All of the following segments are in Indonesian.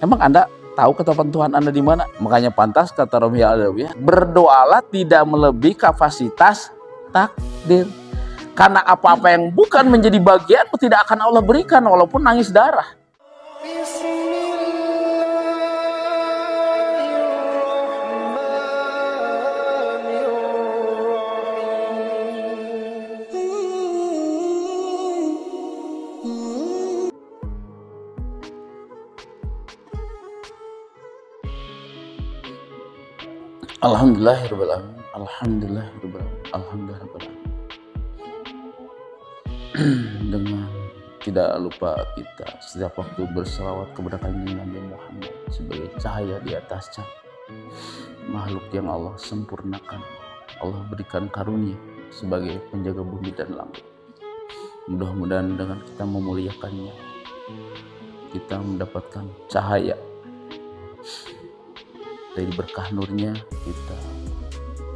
Emang Anda tahu ketetapan Tuhan Anda di mana? Makanya pantas kata Romiah Adawiyah, berdoalah tidak melebihi kapasitas takdir. Karena apa-apa yang bukan menjadi bagianmu tidak akan Allah berikan walaupun nangis darah. Alhamdulillahirrahmanirrahim. Alhamdulillahirrahmanirrahim. Alhamdulillahirrahmanirrahim. Dengan tidak lupa kita setiap waktu berselawat kepada Kanjeng Nabi Muhammad sebagai cahaya di atas cahaya, makhluk yang Allah sempurnakan, Allah berikan karunia sebagai penjaga bumi dan langit. Mudah-mudahan dengan kita memuliakannya, kita mendapatkan cahaya dari berkah nurnya, kita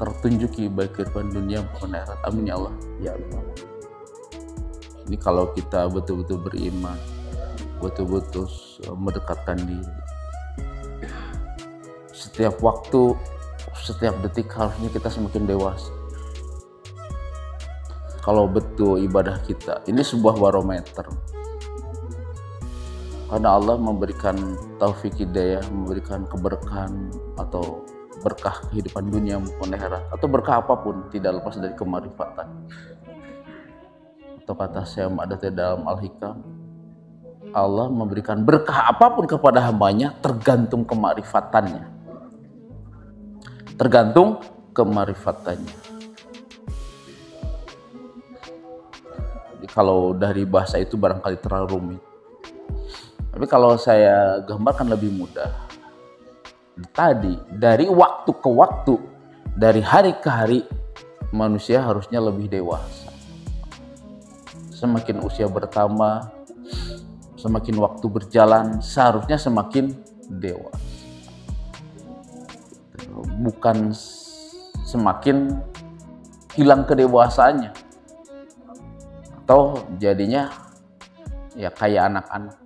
tertunjuki baik kehidupan dunia maupun akhirat. Amin ya Allah ya Allah. Ini kalau kita betul-betul beriman, betul-betul mendekatkan diri, setiap waktu, setiap detik harusnya kita semakin dewasa. Kalau betul ibadah kita ini sebuah barometer, karena Allah memberikan taufik hidayah, memberikan keberkahan atau berkah kehidupan dunia maupun akhirat, atau berkah apapun tidak lepas dari kemarifatan. Atau kata Syekh Ma'adat dalam Al-Hikam, Allah memberikan berkah apapun kepada hambanya tergantung kemarifatannya. Tergantung kemarifatannya. Jadi kalau dari bahasa itu barangkali terlalu rumit. Tapi kalau saya gambarkan lebih mudah, tadi dari waktu ke waktu, dari hari ke hari, manusia harusnya lebih dewasa. Semakin usia bertambah, semakin waktu berjalan, seharusnya semakin dewasa. Bukan semakin hilang kedewasaannya, atau jadinya ya kayak anak-anak.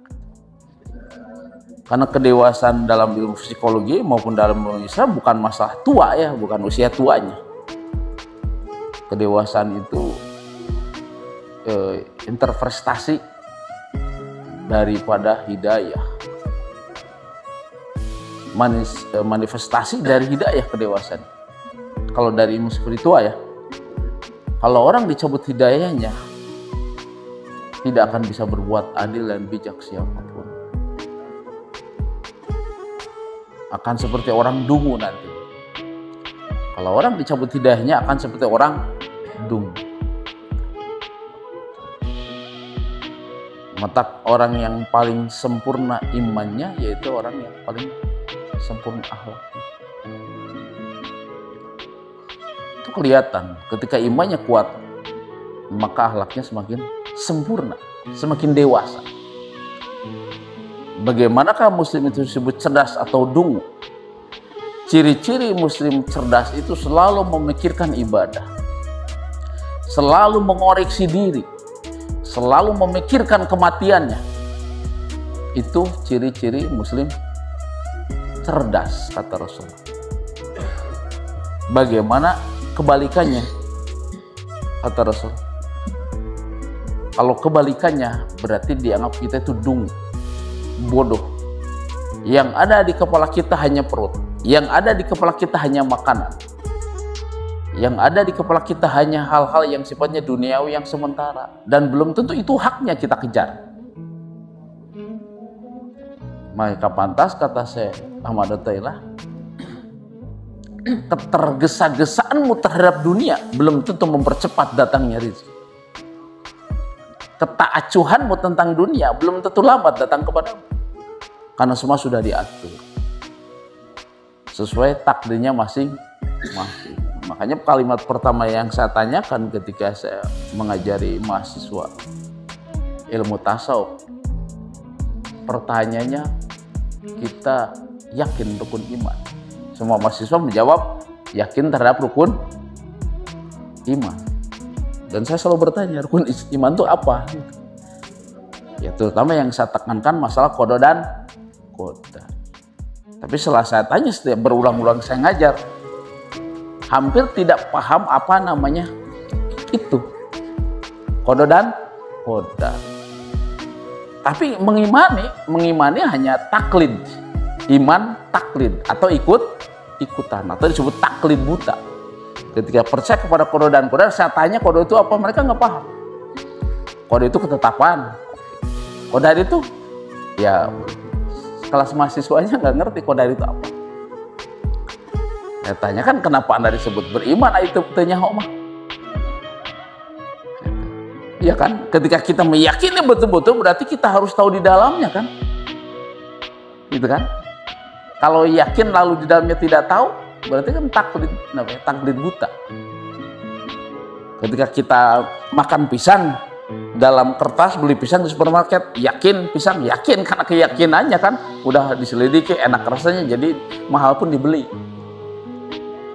Karena kedewasaan dalam ilmu psikologi maupun dalam ilmu Islam bukan masalah tua ya, bukan usia tuanya. Kedewasaan itu interpretasi daripada hidayah, manifestasi dari hidayah kedewasaan. Kalau dari ilmu spiritual ya, kalau orang dicabut hidayahnya, tidak akan bisa berbuat adil dan bijak siapapun. Akan seperti orang dungu nanti. Kalau orang dicabut hidayahnya akan seperti orang dungu. Mata orang yang paling sempurna imannya yaitu orang yang paling sempurna akhlaknya. Itu kelihatan ketika imannya kuat, maka akhlaknya semakin sempurna, semakin dewasa. Bagaimanakah muslim itu disebut cerdas atau dungu? Ciri-ciri muslim cerdas itu selalu memikirkan ibadah, selalu mengoreksi diri, selalu memikirkan kematiannya. Itu ciri-ciri muslim cerdas, kata Rasulullah. Bagaimana kebalikannya, kata Rasul? Kalau kebalikannya berarti dianggap kita itu dungu, bodoh. Yang ada di kepala kita hanya perut, yang ada di kepala kita hanya makanan, yang ada di kepala kita hanya hal-hal yang sifatnya duniawi yang sementara, dan belum tentu itu haknya kita kejar. Maka pantas kata Syekh Ahmad At-Taillah, ketergesa-gesaanmu terhadap dunia belum tentu mempercepat datangnya rezeki. Ketaacuhanmu tentang dunia belum tentu lambat datang kepadamu, karena semua sudah diatur sesuai takdirnya masing-masing. Makanya kalimat pertama yang saya tanyakan ketika saya mengajari mahasiswa ilmu tasawuf, pertanyaannya, kita yakin rukun iman? Semua mahasiswa menjawab yakin terhadap rukun iman. Dan saya selalu bertanya, rukun iman itu apa? Ya terutama yang saya tekankan masalah qada dan qadar. Tapi setelah saya tanya, setiap berulang-ulang saya ngajar, hampir tidak paham apa namanya itu qada dan qadar. Tapi mengimani hanya taklid, iman taklid atau ikutan atau disebut taklid buta. Ketika percaya kepada qada dan qadar, saya tanya qada itu apa, mereka nggak paham. Qada itu ketetapan, qadar itu ya kelas mahasiswanya nggak ngerti qadar itu apa. Saya tanya, kan kenapa Anda disebut beriman? Itu tanya mah. Iya kan? Ketika kita meyakini betul-betul, berarti kita harus tahu di dalamnya kan? Gitu kan? Kalau yakin lalu di dalamnya tidak tahu, berarti kan taklid, namanya taklid buta. Ketika kita makan pisang dalam kertas, beli pisang di supermarket, yakin pisang, yakin karena keyakinannya kan, udah diselidiki, enak rasanya, jadi mahal pun dibeli.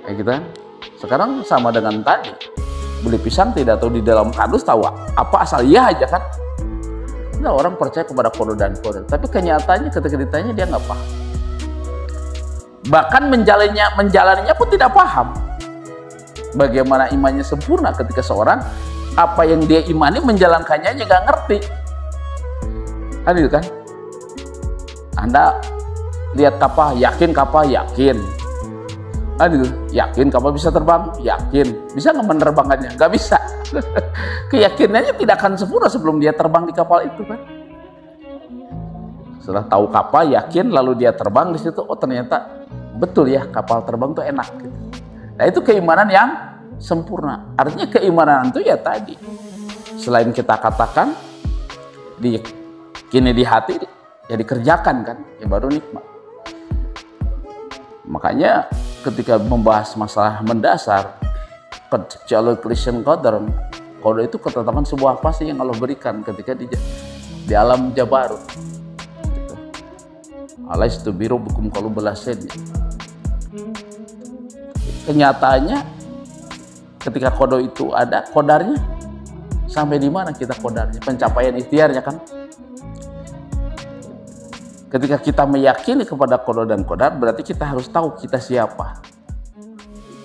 Kayak gitu kan? Sekarang sama dengan tadi, beli pisang tidak tahu di dalam kardus, tahu apa asal iya aja kan? Nah, orang percaya kepada qada dan qadar, tapi kenyataannya ketika ditanya dia nggak paham. Bahkan menjalaninya pun tidak paham. Bagaimana imannya sempurna ketika seorang apa yang dia imani menjalankannya aja nggak ngerti. Adil kan? Anda lihat kapal, yakin kapal, yakin. Adil, yakin kapal bisa terbang, yakin. Bisa nggak menerbangkannya? Nggak bisa. Keyakinannya tidak akan sempurna sebelum dia terbang di kapal itu kan. Setelah tahu kapal, yakin, lalu dia terbang di situ, oh ternyata betul ya kapal terbang tuh enak. Gitu. Nah itu keimanan yang sempurna. Artinya keimanan itu ya tadi, selain kita katakan kini di hati, ya dikerjakan kan, ya baru nikmat. Makanya ketika membahas masalah mendasar, jalur Christian qadar itu ketetapan sebuah pasti yang Allah berikan ketika di alam Jabarut. Gitu. Alaistu birabbikum qalu bala syahidna. Kenyataannya ketika qada itu ada, qadarnya sampai di mana kita qadarnya, pencapaian ikhtiarnya kan. Ketika kita meyakini kepada qada dan qadar, berarti kita harus tahu kita siapa.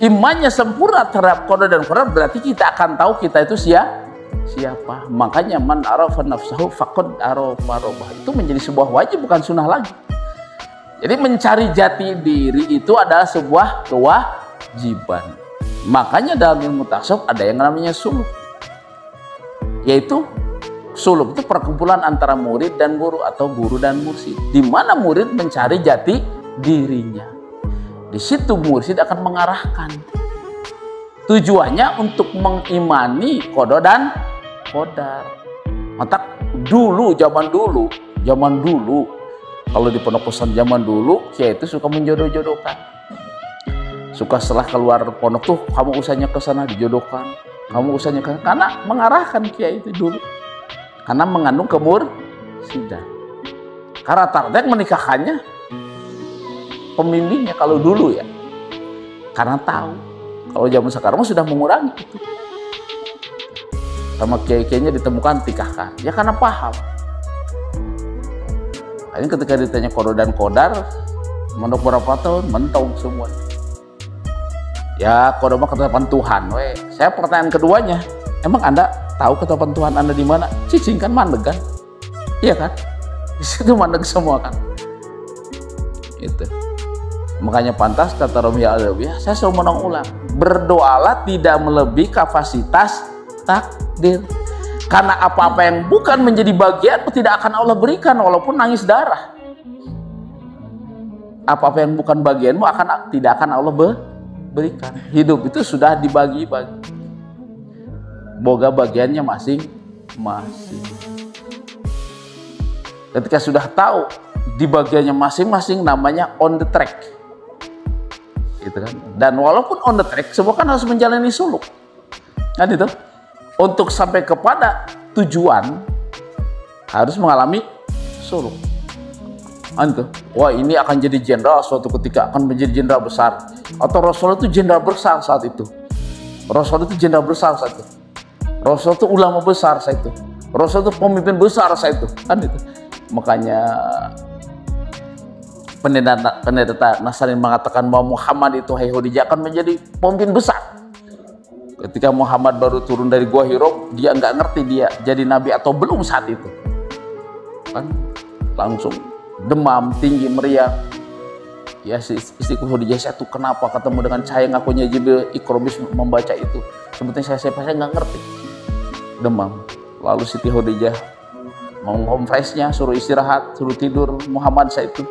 Imannya sempurna terhadap qada dan qadar, berarti kita akan tahu kita itu siapa. Makanya man arafa nafsahu faqad arafa rabbah. Itu menjadi sebuah wajib, bukan sunnah lagi. Jadi mencari jati diri itu adalah sebuah kewajiban. Makanya dalam ilmu tasawuf ada yang namanya suluk. Yaitu suluk itu perkumpulan antara murid dan guru atau guru dan mursyid. Di mana murid mencari jati dirinya. Di situ mursyid akan mengarahkan. Tujuannya untuk mengimani qada dan qadar. Maka zaman dulu kalau di pondok pesantren zaman dulu, kiai itu suka menjodoh-jodohkan. Suka setelah keluar pondok tuh, kamu usahanya ke sana dijodohkan, kamu usahanya ke sana, karena mengarahkan kiai itu dulu. Karena mengandung kemursidan. Karena target menikahkannya pembimbingnya kalau dulu ya. Karena tahu. Kalau zaman sekarang sudah mengurangi itu. Sama kiai-kiainya ditemukan tikahkan. Ya karena paham. Ini ketika ditanya qada dan qadar, menurut berapa tahun mentok semua. Ya qada mah ketetapan Tuhan. Saya pertanyaan keduanya, emang Anda tahu ketetapan Tuhan Anda di mana? Cicing kan mandeg kan? Iya kan? Di situ mandeg semua kan? Itu. Makanya pantas kata Romi Al-Adawiyah, saya selalu mengulang, berdoalah tidak melebihi kapasitas takdir. Karena apa-apa yang bukan menjadi bagian tidak akan Allah berikan walaupun nangis darah. Apa-apa yang bukan bagianmu tidak akan Allah berikan. Hidup itu sudah dibagi-bagi. Boga bagiannya masing-masing. Ketika sudah tahu di bagiannya masing-masing, namanya on the track. Gitu kan? Dan walaupun on the track, semua kan harus menjalani suluk. Kan itu? Untuk sampai kepada tujuan harus mengalami suluk. Antu, wah ini akan jadi jenderal suatu ketika, akan menjadi jenderal besar. Atau Rasul itu jenderal besar saat itu. Rasul itu jenderal besar saat itu. Rasul itu ulama besar saat itu. Rasul itu pemimpin besar saat itu. Kan itu. Makanya pendeta Nasrani mengatakan bahwa Muhammad itu, hai Khadijah, akan menjadi pemimpin besar. Ketika Muhammad baru turun dari Gua Hiro, dia nggak ngerti dia jadi nabi atau belum saat itu. Kan langsung demam tinggi, meriang. Ya, si istriku Khadijah, saya tuh kenapa ketemu dengan saya ngakunya Jibril, Ikrobis membaca itu. Sebetulnya saya nggak ngerti. Demam. Lalu Siti Khadijah mau freshnya, suruh istirahat, suruh tidur Muhammad saat itu.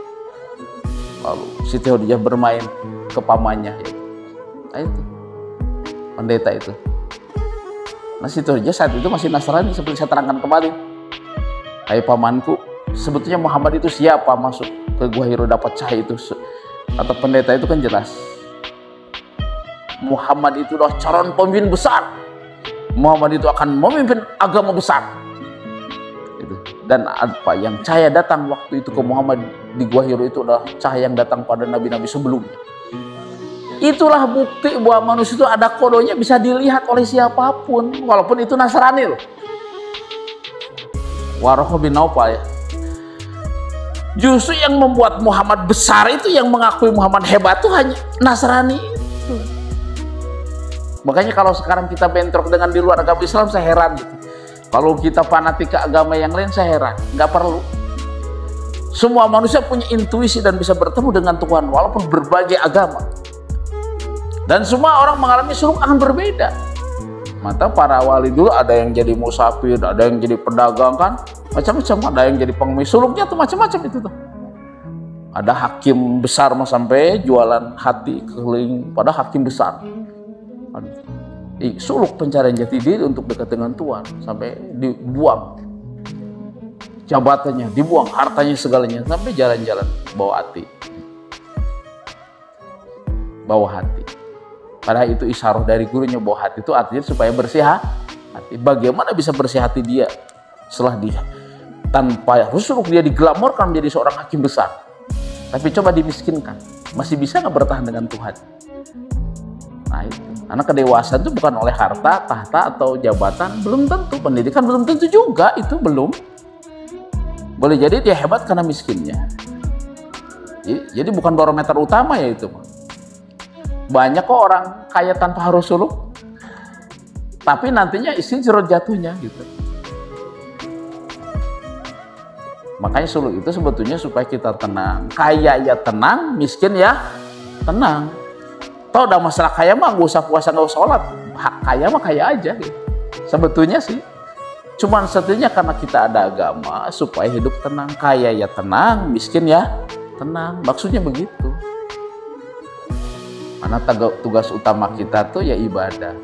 Lalu Siti Khadijah bermain ke pamannya. Nah, itu pendeta itu. Nah, Siti Khadijah saat itu masih Nasrani seperti saya terangkan kemarin. Hai pamanku, sebetulnya Muhammad itu siapa masuk ke Gua Hiro dapat cahaya itu? Kata pendeta itu kan jelas, Muhammad itu adalah calon pemimpin besar. Muhammad itu akan memimpin agama besar. Dan apa yang cahaya datang waktu itu ke Muhammad di Gua Hiro itu adalah cahaya yang datang pada nabi-nabi sebelumnya. Itulah bukti bahwa manusia itu ada kodonya, bisa dilihat oleh siapapun, walaupun itu Nasrani loh. Waraqah bin Naufal ya. Justru yang membuat Muhammad besar itu, yang mengakui Muhammad hebat itu hanya Nasrani itu. Makanya kalau sekarang kita bentrok dengan di luar agama Islam, saya heran gitu. Kalau kita fanatik ke agama yang lain, saya heran. Nggak perlu. Semua manusia punya intuisi dan bisa bertemu dengan Tuhan walaupun berbagai agama. Dan semua orang mengalami suluk akan berbeda. Maka para wali dulu ada yang jadi musafir, ada yang jadi pedagang kan, macam-macam. Ada yang jadi pengemis, suluknya tuh macam-macam itu tuh. Ada hakim besar mah sampai jualan hati keliling pada hakim besar. Suluk pencarian jati diri untuk dekat dengan Tuhan, sampai dibuang jabatannya, dibuang hartanya segalanya, sampai jalan-jalan bawa hati. Bawa hati. Padahal itu isyarat dari gurunya bahwa hati itu artinya supaya bersih hati. Bagaimana bisa bersih hati dia setelah dia tanpa suluk dia diglamorkan menjadi seorang hakim besar, tapi coba dimiskinkan, masih bisa nggak bertahan dengan Tuhan? Nah itu, karena kedewasaan itu bukan oleh harta, tahta atau jabatan, belum tentu. Pendidikan belum tentu juga, itu belum. Boleh jadi dia hebat karena miskinnya. Jadi bukan barometer utama ya itu. Banyak kok orang kaya tanpa harus suluk, tapi nantinya isi jerot jatuhnya gitu. Makanya suluk itu sebetulnya supaya kita tenang. Kaya ya tenang, miskin ya tenang. Tahu udah masalah kaya mah gak usah puasa, gak usah sholat. Kaya mah kaya aja gitu. Sebetulnya sih cuman sebetulnya karena kita ada agama supaya hidup tenang. Kaya ya tenang, miskin ya tenang. Maksudnya begitu. Karena tugas utama kita tuh ya ibadah.